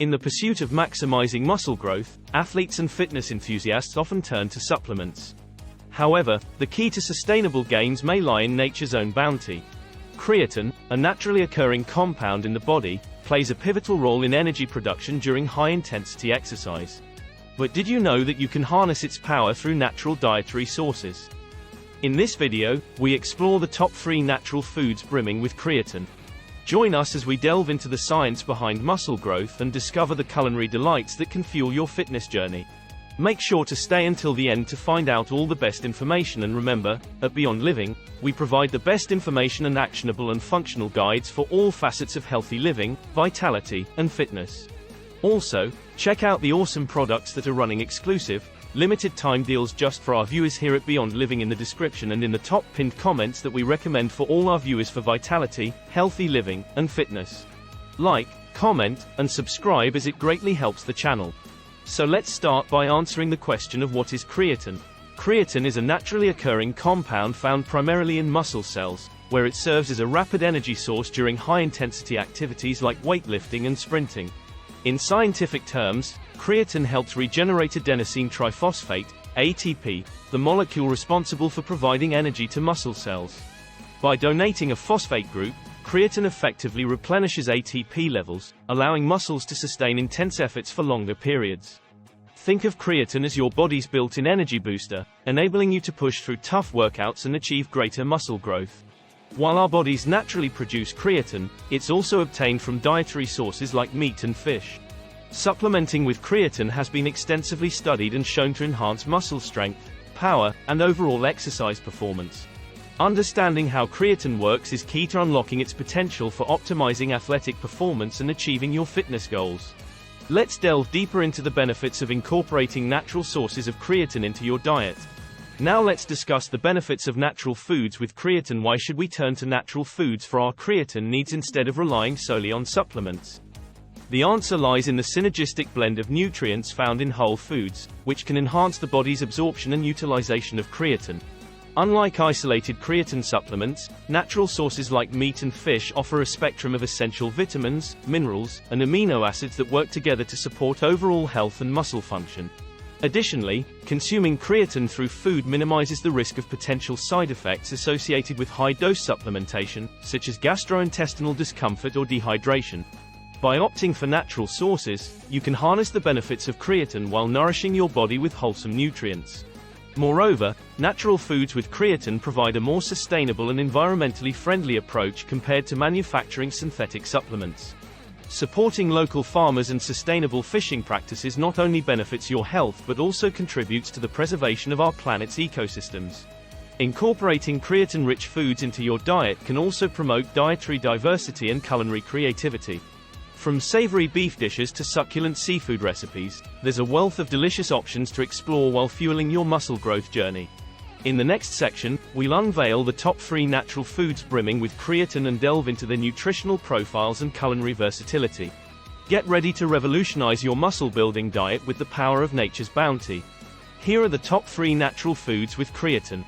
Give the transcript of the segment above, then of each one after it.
In the pursuit of maximizing muscle growth, athletes and fitness enthusiasts often turn to supplements. However, the key to sustainable gains may lie in nature's own bounty. Creatine, a naturally occurring compound in the body, plays a pivotal role in energy production during high-intensity exercise. But did you know that you can harness its power through natural dietary sources? In this video, we explore the top 3 natural foods brimming with creatine. Join us as we delve into the science behind muscle growth and discover the culinary delights that can fuel your fitness journey. Make sure to stay until the end to find out all the best information, and remember, at Beyond Living, we provide the best information and actionable and functional guides for all facets of healthy living, vitality, and fitness. Also, check out the awesome products that are running exclusive, limited time deals just for our viewers here at Beyond Living in the description and in the top pinned comments that we recommend for all our viewers for vitality, healthy living, and fitness. Like, comment, and subscribe as it greatly helps the channel. So let's start by answering the question of what is creatine. Creatine is a naturally occurring compound found primarily in muscle cells, where it serves as a rapid energy source during high-intensity activities like weightlifting and sprinting. In scientific terms, creatine helps regenerate adenosine triphosphate, ATP, the molecule responsible for providing energy to muscle cells. By donating a phosphate group, creatine effectively replenishes ATP levels, allowing muscles to sustain intense efforts for longer periods. Think of creatine as your body's built-in energy booster, enabling you to push through tough workouts and achieve greater muscle growth. While our bodies naturally produce creatine, it's also obtained from dietary sources like meat and fish. Supplementing with creatine has been extensively studied and shown to enhance muscle strength, power, and overall exercise performance. Understanding how creatine works is key to unlocking its potential for optimizing athletic performance and achieving your fitness goals. Let's delve deeper into the benefits of incorporating natural sources of creatine into your diet. Now let's discuss the benefits of natural foods with creatine. Why should we turn to natural foods for our creatine needs instead of relying solely on supplements? The answer lies in the synergistic blend of nutrients found in whole foods, which can enhance the body's absorption and utilization of creatine. Unlike isolated creatine supplements, natural sources like meat and fish offer a spectrum of essential vitamins, minerals, and amino acids that work together to support overall health and muscle function. Additionally, consuming creatine through food minimizes the risk of potential side effects associated with high-dose supplementation, such as gastrointestinal discomfort or dehydration. By opting for natural sources, you can harness the benefits of creatine while nourishing your body with wholesome nutrients. Moreover, natural foods with creatine provide a more sustainable and environmentally friendly approach compared to manufacturing synthetic supplements. Supporting local farmers and sustainable fishing practices not only benefits your health but also contributes to the preservation of our planet's ecosystems. Incorporating creatine-rich foods into your diet can also promote dietary diversity and culinary creativity. From savory beef dishes to succulent seafood recipes, there's a wealth of delicious options to explore while fueling your muscle growth journey. In the next section, we'll unveil the top 3 natural foods brimming with creatine and delve into their nutritional profiles and culinary versatility. Get ready to revolutionize your muscle-building diet with the power of nature's bounty. Here are the top 3 natural foods with creatine.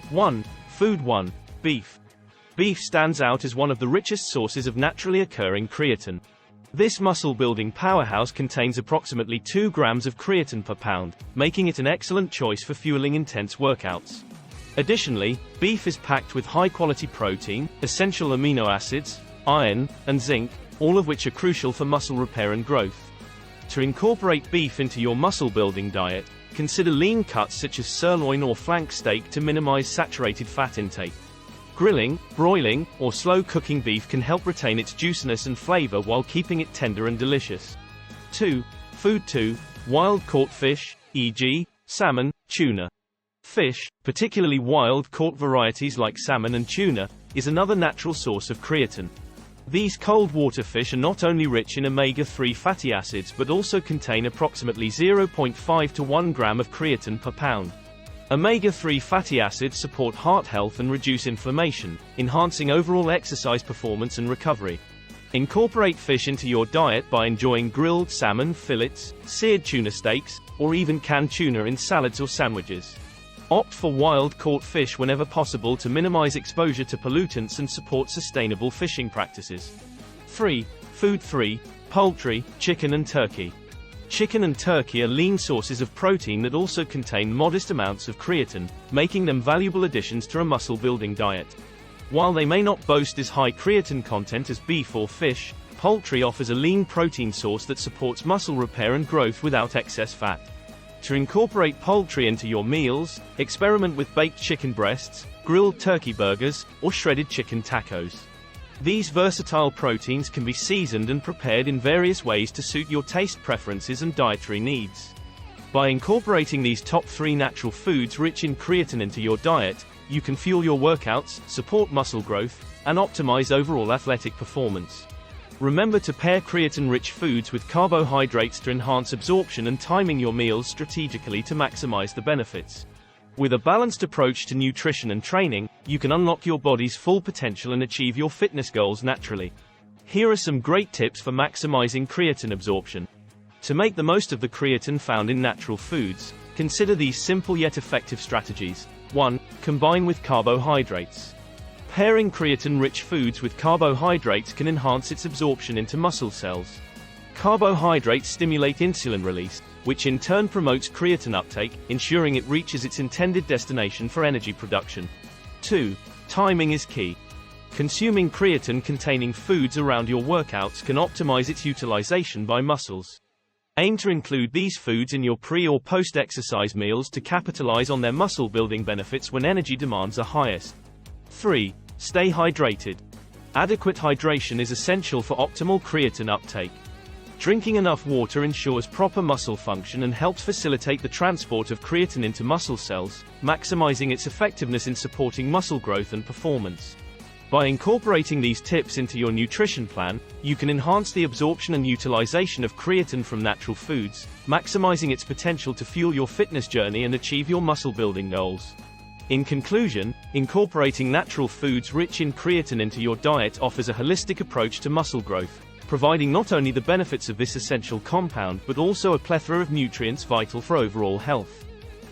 1. Food 1. Beef. Beef stands out as one of the richest sources of naturally occurring creatine. This muscle-building powerhouse contains approximately 2 grams of creatine per pound, making it an excellent choice for fueling intense workouts. Additionally, beef is packed with high-quality protein, essential amino acids, iron, and zinc, all of which are crucial for muscle repair and growth. To incorporate beef into your muscle-building diet, consider lean cuts such as sirloin or flank steak to minimize saturated fat intake. Grilling, broiling, or slow cooking beef can help retain its juiciness and flavor while keeping it tender and delicious. 2. Food 2. Wild-caught fish, e.g., salmon, tuna. Fish, particularly wild-caught varieties like salmon and tuna, is another natural source of creatine. These cold-water fish are not only rich in omega-3 fatty acids but also contain approximately 0.5 to 1 gram of creatine per pound. Omega-3 fatty acids support heart health and reduce inflammation, enhancing overall exercise performance and recovery. Incorporate fish into your diet by enjoying grilled salmon fillets, seared tuna steaks, or even canned tuna in salads or sandwiches. Opt for wild-caught fish whenever possible to minimize exposure to pollutants and support sustainable fishing practices. 3. Food 3. Poultry, chicken and turkey. Chicken and turkey are lean sources of protein that also contain modest amounts of creatine, making them valuable additions to a muscle-building diet. While they may not boast as high creatine content as beef or fish, poultry offers a lean protein source that supports muscle repair and growth without excess fat. To incorporate poultry into your meals, experiment with baked chicken breasts, grilled turkey burgers, or shredded chicken tacos. These versatile proteins can be seasoned and prepared in various ways to suit your taste preferences and dietary needs. By incorporating these top 3 natural foods rich in creatine into your diet, you can fuel your workouts, support muscle growth, and optimize overall athletic performance. Remember to pair creatine-rich foods with carbohydrates to enhance absorption and timing your meals strategically to maximize the benefits. With a balanced approach to nutrition and training, you can unlock your body's full potential and achieve your fitness goals naturally. Here are some great tips for maximizing creatine absorption. To make the most of the creatine found in natural foods, consider these simple yet effective strategies. 1. Combine with carbohydrates. Pairing creatine-rich foods with carbohydrates can enhance its absorption into muscle cells. Carbohydrates stimulate insulin release, which in turn promotes creatine uptake, ensuring it reaches its intended destination for energy production. 2. Timing is key. Consuming creatine-containing foods around your workouts can optimize its utilization by muscles. Aim to include these foods in your pre- or post-exercise meals to capitalize on their muscle-building benefits when energy demands are highest. 3. Stay hydrated. Adequate hydration is essential for optimal creatine uptake. Drinking enough water ensures proper muscle function and helps facilitate the transport of creatine into muscle cells, maximizing its effectiveness in supporting muscle growth and performance. By incorporating these tips into your nutrition plan, you can enhance the absorption and utilization of creatine from natural foods, maximizing its potential to fuel your fitness journey and achieve your muscle-building goals. In conclusion, incorporating natural foods rich in creatine into your diet offers a holistic approach to muscle growth, providing not only the benefits of this essential compound but also a plethora of nutrients vital for overall health.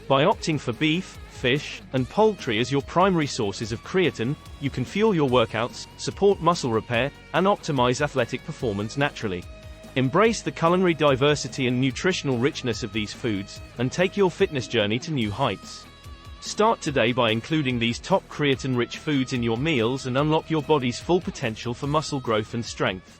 By opting for beef, fish, and poultry as your primary sources of creatine, you can fuel your workouts, support muscle repair, and optimize athletic performance naturally. Embrace the culinary diversity and nutritional richness of these foods, and take your fitness journey to new heights. Start today by including these top creatine-rich foods in your meals and unlock your body's full potential for muscle growth and strength.